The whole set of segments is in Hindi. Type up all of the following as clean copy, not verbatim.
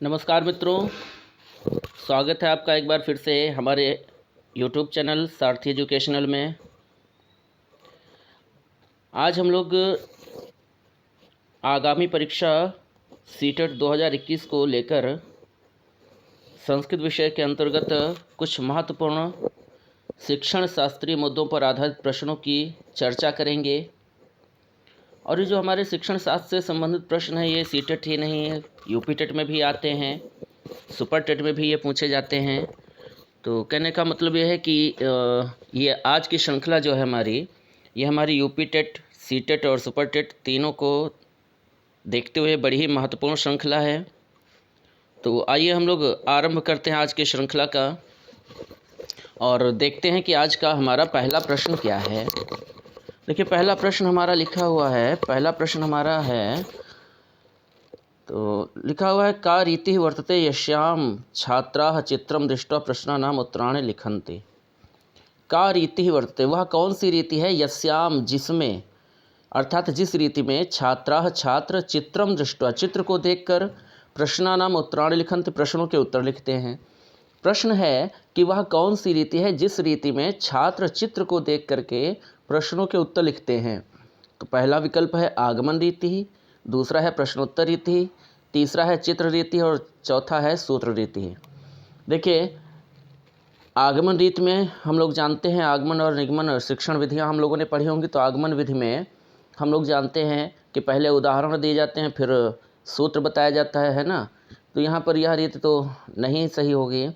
नमस्कार मित्रों, स्वागत है आपका एक बार फिर से हमारे YouTube चैनल सारथी एजुकेशनल में। आज हम लोग आगामी परीक्षा सीटेट 2021 को लेकर संस्कृत विषय के अंतर्गत कुछ महत्वपूर्ण शिक्षण शास्त्रीय मुद्दों पर आधारित प्रश्नों की चर्चा करेंगे। और ये जो हमारे शिक्षण शास्त्र से संबंधित प्रश्न है, ये सीटेट ही नहीं है, यूपी टेट में भी आते हैं, सुपर टेट में भी ये पूछे जाते हैं। तो कहने का मतलब ये है कि ये आज की श्रृंखला जो है ये हमारी यूपी टेट, सी टेट और सुपर टेट तीनों को देखते हुए बड़ी ही महत्वपूर्ण श्रृंखला है। तो आइए हम लोग आरंभ करते हैं आज की श्रृंखला का और देखते हैं कि आज का हमारा पहला प्रश्न क्या है। देखिए, पहला प्रश्न हमारा लिखा हुआ है, तो लिखा हुआ है का रीति वर्तते यस्याम छात्राः चित्रम दृष्ट्वा प्रश्नानाम उत्तराणि लिखन्ति। का रीति वर्तते, वह कौन सी रीति है, यस्याम जिसमें, अर्थात जिस रीति में छात्राः छात्र चित्रम दृष्ट्वा चित्र को देखकर प्रश्नानाम उत्तराणि लिखन्ति प्रश्नों के उत्तर लिखते हैं। प्रश्न है कि वह कौन सी रीति है जिस रीति में छात्र चित्र को देख करके प्रश्नों के उत्तर लिखते हैं। तो पहला विकल्प है आगमन रीति, दूसरा है प्रश्नोत्तर रीति, तीसरा है चित्र रीति और चौथा है सूत्र रीति। देखिए, आगमन रीति में हम लोग जानते हैं आगमन और निगमन और शिक्षण विधियां हम लोगों ने पढ़ी होंगी। तो आगमन विधि में हम लोग जानते हैं कि पहले उदाहरण दिए जाते हैं, फिर सूत्र बताया जाता है ना। तो यहाँ पर यह रीति तो नहीं सही होगी।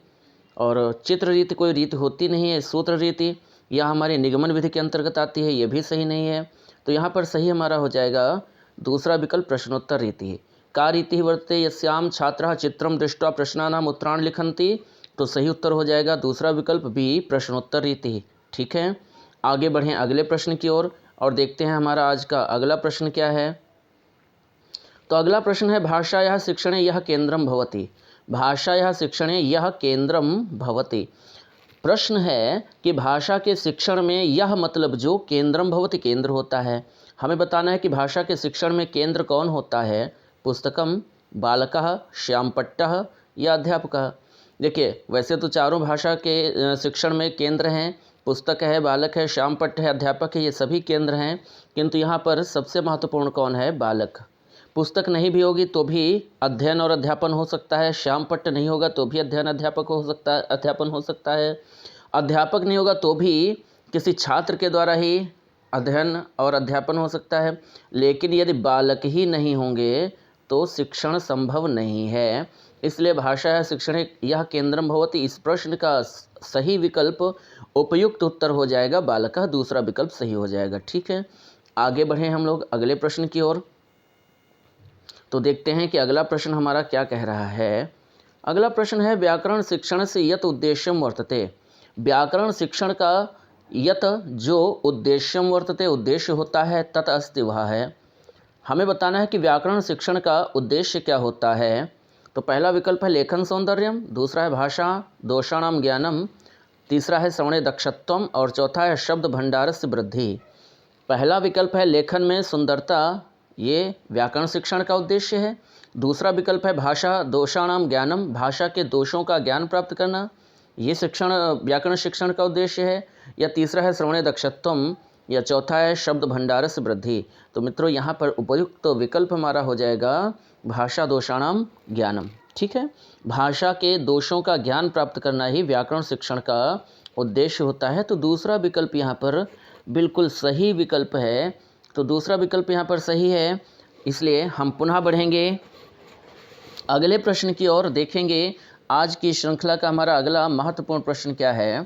और चित्र रीति कोई रीति होती नहीं है। सूत्र रीति यह हमारी निगमन विधि के अंतर्गत आती है, ये भी सही नहीं है। तो यहाँ पर सही हमारा हो जाएगा दूसरा विकल्प प्रश्नोत्तर रीति। का रीति वर्तते यस्याम छात्राः चित्रम दृष्ट्वा प्रश्नानाम उत्तराणि लिखन्ति, तो सही उत्तर हो जाएगा दूसरा विकल्प बी प्रश्नोत्तर रीति। ठीक है, आगे बढ़ें अगले प्रश्न की ओर और देखते हैं हमारा आज का अगला प्रश्न क्या है। तो अगला प्रश्न है भाषायाः शिक्षणे यः केंद्रम भवति। भाषायाः शिक्षणे यः केंद्रम भवति। प्रश्न है कि भाषा के शिक्षण में यह मतलब जो केंद्रम भवति केंद्र होता है। हमें बताना है कि भाषा के शिक्षण में केंद्र कौन होता है, पुस्तकम, बालकः, श्यामपट्टः या अध्यापकः। देखिए, वैसे तो चारों भाषा के शिक्षण में केंद्र हैं, पुस्तक है, बालक है, श्यामपट्ट है, अध्यापक है, ये सभी केंद्र हैं। किंतु यहाँ पर सबसे महत्वपूर्ण कौन है, बालक। पुस्तक नहीं भी होगी तो भी अध्ययन और अध्यापन हो सकता है, श्यामपट्ट नहीं होगा तो भी अध्ययन अध्यापन हो सकता है, अध्यापक नहीं होगा तो भी किसी छात्र के द्वारा ही अध्ययन और अध्यापन हो सकता है। लेकिन यदि बालक ही नहीं होंगे तो शिक्षण संभव नहीं है। इसलिए भाषा या शिक्षण यह केंद्रम भवति, इस प्रश्न का सही विकल्प उपयुक्त उत्तर हो जाएगा बालकः, दूसरा विकल्प सही हो जाएगा। ठीक है, आगे बढ़ें हम लोग अगले प्रश्न की ओर। तो देखते हैं कि अगला प्रश्न हमारा क्या कह रहा है। अगला प्रश्न है व्याकरण शिक्षण से यत उद्देश्यम वर्तते। व्याकरण शिक्षण का यत जो उद्देश्यम वर्तते उद्देश्य होता है, तत अस्ति वह है। हमें बताना है कि व्याकरण शिक्षण का उद्देश्य क्या होता है। तो पहला विकल्प है लेखन सौंदर्यम, दूसरा है भाषा दोषाणाम ज्ञानम, तीसरा है श्रवणे दक्षत्वम और चौथा है शब्द भंडारस्य वृद्धि। पहला विकल्प है लेखन में सुंदरता, ये व्याकरण शिक्षण का उद्देश्य है। दूसरा विकल्प है भाषा दोषाणाम ज्ञानम, भाषा के दोषों का ज्ञान प्राप्त करना, ये शिक्षण व्याकरण शिक्षण का उद्देश्य है। या तीसरा है श्रवणे दक्षत्वम, या चौथा है शब्द भंडारस्य वृद्धि। तो मित्रों, यहाँ पर उपयुक्त विकल्प हमारा हो जाएगा भाषा दोषाणाम ज्ञानम। ठीक है, भाषा के दोषों का ज्ञान प्राप्त करना ही व्याकरण शिक्षण का उद्देश्य होता है। तो दूसरा विकल्प यहाँ पर बिल्कुल सही विकल्प है। तो दूसरा विकल्प यहाँ पर सही है। इसलिए हम पुनः बढ़ेंगे अगले प्रश्न की ओर, देखेंगे आज की श्रृंखला का हमारा अगला महत्वपूर्ण प्रश्न क्या है।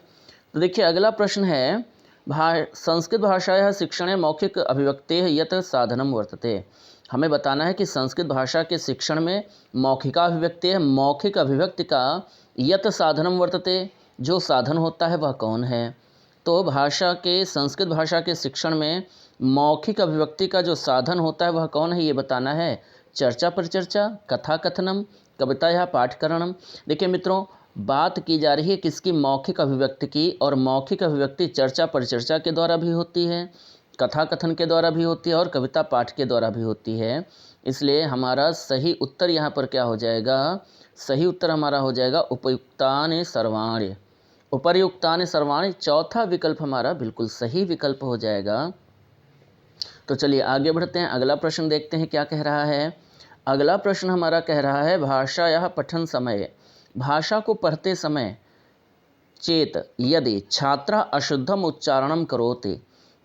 तो देखिए, अगला प्रश्न है संस्कृत भाषायाः शिक्षणे मौखिक अभिव्यक्तेः यत् साधनम वर्तते। हमें बताना है कि संस्कृत भाषा के शिक्षण में मौखिकाभिव्यक्ति है, मौखिक अभिव्यक्ति का यत् साधनम वर्तते, जो साधन होता है वह कौन है। तो संस्कृत भाषा के शिक्षण में मौखिक अभिव्यक्ति का जो साधन होता है वह कौन है, ये बताना है। चर्चा परिचर्चा, कथा कथनम, कविता या पाठकरणम। देखिए मित्रों, बात की जा रही है किसकी, मौखिक अभिव्यक्ति की। और मौखिक अभिव्यक्ति चर्चा परिचर्चा के द्वारा भी होती है, कथा कथन के द्वारा भी होती है और कविता पाठ के द्वारा भी होती है। इसलिए हमारा सही उत्तर यहाँ पर क्या हो जाएगा, सही उत्तर हमारा हो जाएगा उपयुक्तानि सर्वाणि। उपर्युक्तानि सर्वाणि चौथा विकल्प हमारा बिल्कुल सही विकल्प हो जाएगा। तो चलिए आगे बढ़ते हैं, अगला प्रश्न देखते हैं क्या कह रहा है। अगला प्रश्न हमारा कह रहा है भाषायाः पठन समय, भाषा को पढ़ते समय चेत यदि छात्र अशुद्धम उच्चारणम करोति,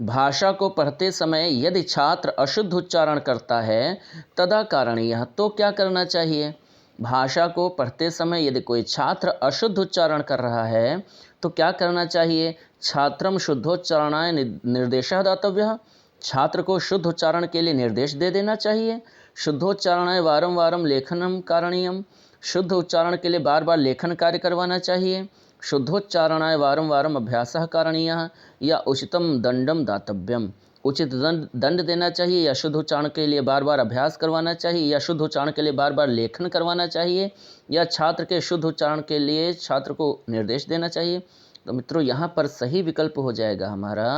भाषा को पढ़ते समय यदि छात्र अशुद्ध उच्चारण करता है तदा कारणीयः, तो क्या करना चाहिए। भाषा को पढ़ते समय यदि कोई छात्र अशुद्ध उच्चारण कर रहा है तो क्या करना चाहिए। छात्रम शुद्धोच्चारणाय निर्देशः दातव्यः, छात्र को शुद्ध उच्चारण के लिए निर्देश दे देना चाहिए। शुद्धोच्चारणाय वारं वारं लेखनम कारणीयम, शुद्ध उच्चारण के लिए बार बार लेखन कार्य करवाना चाहिए। शुद्धोच्चारणाय वारं वारं अभ्यासः कारणीयः, या उचितम दंडम दातव्यम, उचित दंड देना चाहिए, या शुद्ध उच्चारण के लिए बार बार अभ्यास करवाना चाहिए, या शुद्ध उच्चारण के लिए बार बार लेखन करवाना चाहिए, या छात्र के शुद्ध उच्चारण के लिए छात्र को निर्देश देना चाहिए। तो मित्रों यहाँ पर सही विकल्प हो जाएगा हमारा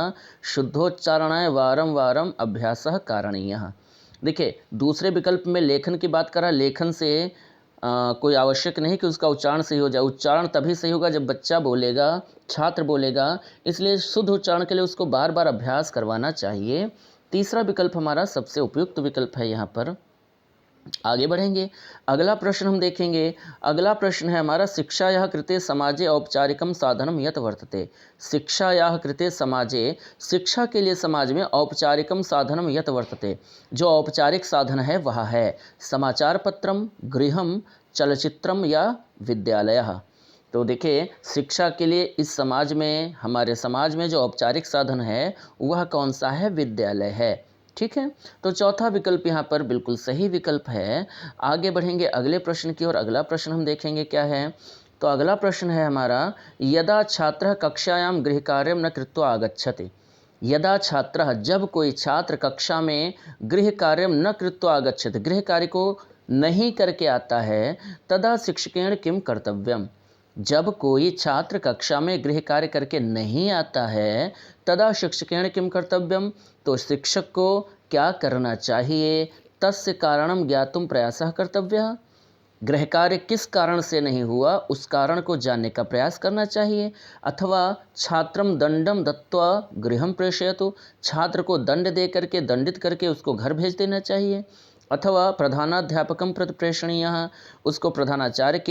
शुद्धोच्चारणाय वारं वारं अभ्यासः कारणीयः। देखिए दूसरे विकल्प में लेखन की बात करा, लेखन से कोई आवश्यक नहीं कि उसका उच्चारण सही हो जाए, उच्चारण तभी सही होगा जब बच्चा बोलेगा, छात्र बोलेगा, इसलिए शुद्ध उच्चारण के लिए उसको बार बार अभ्यास करवाना चाहिए। तीसरा विकल्प हमारा सबसे उपयुक्त विकल्प है यहाँ पर। आगे बढ़ेंगे, अगला प्रश्न हम देखेंगे। अगला प्रश्न है हमारा शिक्षायाः कृते समाजे औपचारिकम साधनम यत् वर्तते, शिक्षायाः कृते समाजे, शिक्षा के लिए समाज में औपचारिकम साधनम यत् वर्तते, जो औपचारिक साधन है वह है समाचार पत्रम, गृहम, चलचित्रम या विद्यालयः। तो देखिए शिक्षा के लिए इस समाज में, हमारे समाज में जो औपचारिक साधन है वह कौन सा है, विद्यालय है। ठीक है, तो चौथा विकल्प यहाँ पर बिल्कुल सही विकल्प है। आगे बढ़ेंगे अगले प्रश्न की ओर। अगला प्रश्न हम देखेंगे क्या है। तो अगला प्रश्न है हमारा यदा छात्रः कक्षायां गृहकार्यं न कृत्वा आगच्छति, यदा छात्रः, जब कोई छात्र कक्षा में गृह कार्यं न कृत्वा आगच्छति, गृह कार्य को नहीं करके आता है, तदा शिक्षकेण किम कर्तव्यम, जब कोई छात्र कक्षा में गृह कार्य करके नहीं आता है तदा शिक्षकेण किम कर्तव्यम, तो शिक्षक को क्या करना चाहिए। तस्य कारणम ज्ञातुम प्रयासः कर्तव्यः, गृह कार्य किस कारण से नहीं हुआ उस कारण को जानने का प्रयास करना चाहिए। अथवा छात्रम दंडम दत्वा गृहम प्रेषयतु, छात्र को दंड दे करके, दंडित करके उसको घर भेज देना चाहिए। अथवा प्रधानाध्यापकम प्रति प्रेषणीयः, उसको प्रधानाचार्य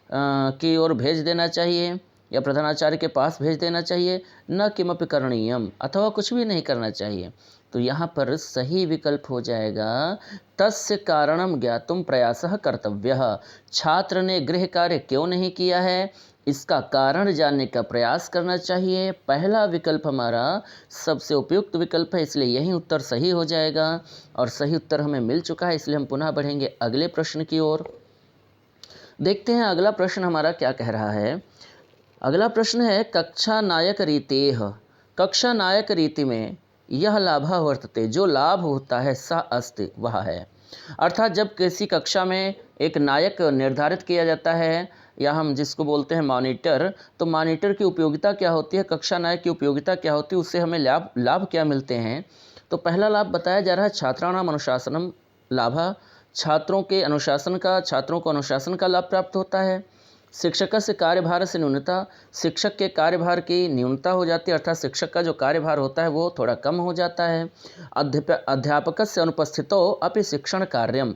की ओर भेज देना चाहिए या प्रधानाचार्य के पास भेज देना चाहिए। न किमपि करणीयम, अथवा कुछ भी नहीं करना चाहिए। तो यहाँ पर सही विकल्प हो जाएगा तस्य कारणम ज्ञातुम प्रयासः कर्तव्यः, छात्र ने गृह कार्य क्यों नहीं किया है इसका कारण जानने का प्रयास करना चाहिए। पहला विकल्प हमारा सबसे उपयुक्त विकल्प है, इसलिए यही उत्तर सही हो जाएगा और सही उत्तर हमें मिल चुका है। इसलिए हम पुनः बढ़ेंगे अगले प्रश्न की ओर। देखते हैं अगला प्रश्न हमारा क्या कह रहा है। अगला प्रश्न है कक्षा नायक रीतेः, कक्षा नायक रीति में यह लाभः वर्तते, जो लाभ होता है सा अस्ति, वह है। अर्थात जब किसी कक्षा में एक नायक निर्धारित किया जाता है या हम जिसको बोलते हैं मॉनिटर, तो मॉनिटर की उपयोगिता क्या होती है, कक्षा नायक की उपयोगिता क्या होती है, उससे हमें लाभ क्या मिलते हैं। तो पहला लाभ बताया जा रहा है छात्राणाम अनुशासनम लाभः, छात्रों को अनुशासन का लाभ प्राप्त होता है। शिक्षक से कार्यभार से न्यूनता, शिक्षक के कार्यभार की न्यूनता हो जाती है, अर्थात शिक्षक का जो कार्यभार होता है वो थोड़ा कम हो जाता है। अध्यापक से अनुपस्थितो अपि शिक्षण कार्यम,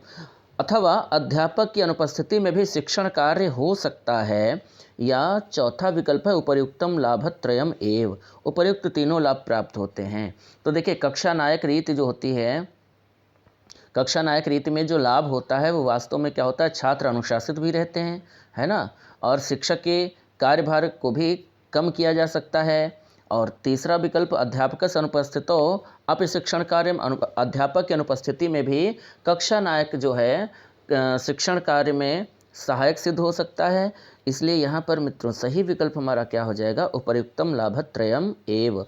अथवा अध्यापक की अनुपस्थिति में भी शिक्षण कार्य हो सकता है। या चौथा विकल्प है उपर्युक्तम लाभत्रयम एव, उपर्युक्त तीनों लाभ प्राप्त होते हैं। तो देखिए कक्षा नायक रीति जो होती है, कक्षा नायक रीति में जो लाभ होता है वो वास्तव में क्या होता है, छात्र अनुशासित भी रहते हैं, है ना, और शिक्षक के कार्यभार को भी कम किया जा सकता है। और तीसरा विकल्प अध्यापक से अनुपस्थितो अपि शिक्षण कार्य, अध्यापक की अनुपस्थिति में भी कक्षा नायक जो है शिक्षण कार्य में सहायक सिद्ध हो सकता है। इसलिए यहाँ पर मित्रों सही विकल्प हमारा क्या हो जाएगा, उपर्युक्तम लाभत्रयम एव,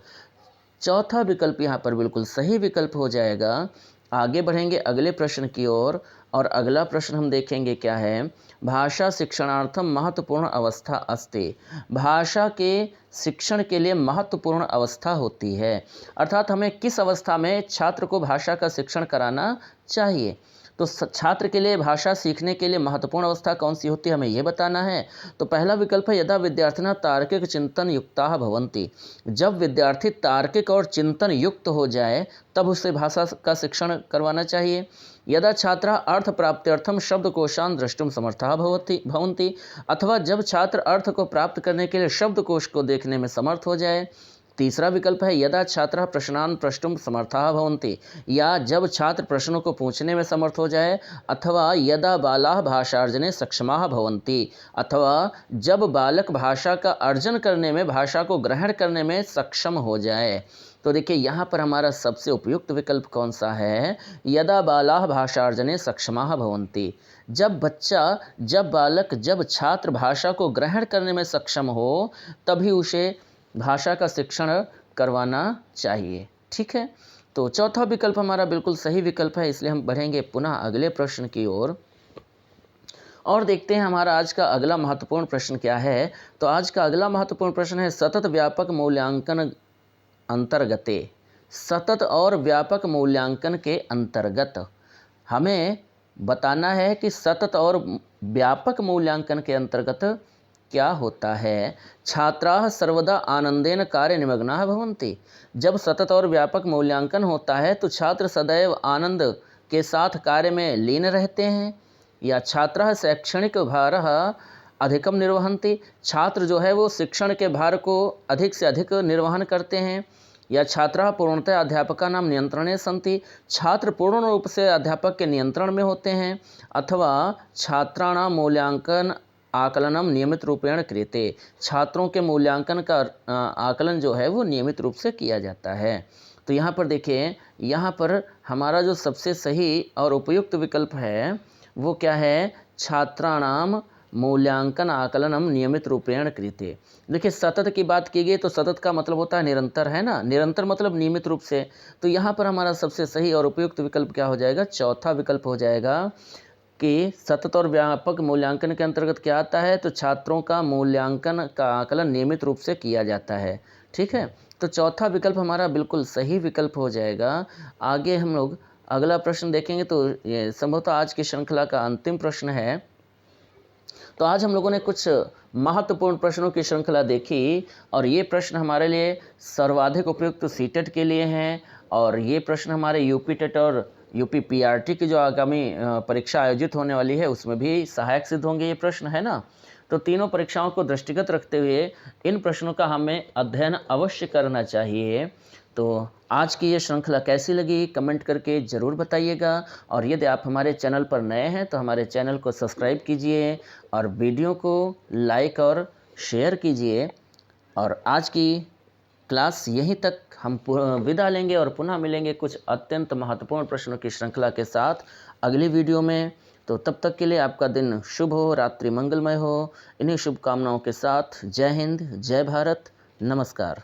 चौथा विकल्प यहाँ पर बिल्कुल सही विकल्प हो जाएगा। आगे बढ़ेंगे अगले प्रश्न की ओर और अगला प्रश्न हम देखेंगे क्या है। भाषा शिक्षणार्थम महत्वपूर्ण अवस्था अस्ति, भाषा के शिक्षण के लिए महत्वपूर्ण अवस्था होती है, अर्थात हमें किस अवस्था में छात्र को भाषा का शिक्षण कराना चाहिए। तो छात्र के लिए भाषा सीखने के लिए महत्वपूर्ण अवस्था कौन सी होती है, हमें यह बताना है। तो पहला विकल्प है यदा विद्यार्थिनः तार्किक चिंतन युक्ताः भवन्ति। जब विद्यार्थी तार्किक और चिंतन युक्त हो जाए तब उससे भाषा का शिक्षण करवाना चाहिए। यदा छात्राः अर्थ प्राप्त्यर्थम शब्दकोशान् द्रष्टुम समर्थाः भवन्ति। अथवा जब छात्र अर्थ को प्राप्त करने के लिए शब्दकोश को देखने में समर्थ हो जाए। तीसरा विकल्प है यदा छात्रः प्रश्नान् प्रष्टुम समर्थाः भवन्ति। या जब छात्र प्रश्नों को पूछने में समर्थ हो जाए। अथवा यदा बालाः भाषार्जने सक्षमाः भवन्ति। अथवा जब बालक भाषा का अर्जन करने में, भाषा को ग्रहण करने में सक्षम हो जाए। तो देखिए यहाँ पर हमारा सबसे उपयुक्त विकल्प कौन सा है, यदा बालाः भाषार्जने सक्षमाः भवन्ति। जब बच्चा, जब बालक, जब छात्र भाषा को ग्रहण करने में सक्षम हो तभी उसे भाषा का शिक्षण करवाना चाहिए। ठीक है, तो चौथा विकल्प हमारा बिल्कुल सही विकल्प है। इसलिए हम बढ़ेंगे पुनः अगले प्रश्न की ओर और देखते हैं हमारा आज का अगला महत्वपूर्ण प्रश्न क्या है। तो आज का अगला महत्वपूर्ण प्रश्न है सतत व्यापक मूल्यांकन अंतर्गते। सतत और व्यापक मूल्यांकन के अंतर्गत हमें बताना है कि सतत और व्यापक मूल्यांकन के अंतर्गत क्या होता है। छात्राः सर्वदा आनंदेन कार्य निमग्नाः भवन्ति। जब सतत और व्यापक मूल्यांकन होता है तो छात्र सदैव आनंद के साथ कार्य में लीन रहते हैं। या छात्राः शैक्षणिक भारः अधिकम निर्वहन्ति। छात्र जो है वो शिक्षण के भार को अधिक से अधिक निर्वहन करते हैं। या छात्राः पूर्णतया अध्यापकानां नियंत्रणे सन्ति। छात्र पूर्ण रूप से अध्यापक के नियंत्रण में होते हैं। अथवा छात्राणां मूल्यांकन आकलनम नियमित रूपेण क्रियते। छात्रों के मूल्यांकन का आकलन जो है वो नियमित रूप से किया जाता है। तो यहाँ पर देखिए, यहाँ पर हमारा जो सबसे सही और उपयुक्त विकल्प है वो क्या है, छात्राणाम मूल्यांकन आकलनम नियमित रूपेण क्रियते। देखिए सतत की बात की गई तो सतत का मतलब होता है निरंतर, है ना, निरंतर मतलब नियमित रूप से। तो यहाँ पर हमारा सबसे सही और उपयुक्त विकल्प क्या हो जाएगा, चौथा विकल्प हो जाएगा कि सतत और व्यापक मूल्यांकन के अंतर्गत क्या आता है, तो छात्रों का मूल्यांकन का आकलन नियमित रूप से किया जाता है। ठीक है, तो चौथा विकल्प हमारा बिल्कुल सही विकल्प हो जाएगा। आगे हम लोग अगला प्रश्न देखेंगे। तो ये संभवतः आज की श्रृंखला का अंतिम प्रश्न है। तो आज हम लोगों ने कुछ महत्वपूर्ण प्रश्नों की श्रृंखला देखी और ये प्रश्न हमारे लिए सर्वाधिक उपयुक्त सीटेट के लिए हैं और ये प्रश्न हमारे यूपी टेट और यूपी पीआरटी की जो आगामी परीक्षा आयोजित होने वाली है उसमें भी सहायक सिद्ध होंगे ये प्रश्न, है ना। तो तीनों परीक्षाओं को दृष्टिगत रखते हुए इन प्रश्नों का हमें अध्ययन अवश्य करना चाहिए। तो आज की ये श्रृंखला कैसी लगी कमेंट करके ज़रूर बताइएगा और यदि आप हमारे चैनल पर नए हैं तो हमारे चैनल को सब्सक्राइब कीजिए और वीडियो को लाइक और शेयर कीजिए। और आज की क्लास यहीं तक हम विदा लेंगे और पुनः मिलेंगे कुछ अत्यंत महत्वपूर्ण प्रश्नों की श्रृंखला के साथ अगली वीडियो में। तो तब तक के लिए आपका दिन शुभ हो, रात्रि मंगलमय हो। इन्हीं शुभकामनाओं के साथ जय हिंद, जय भारत, नमस्कार।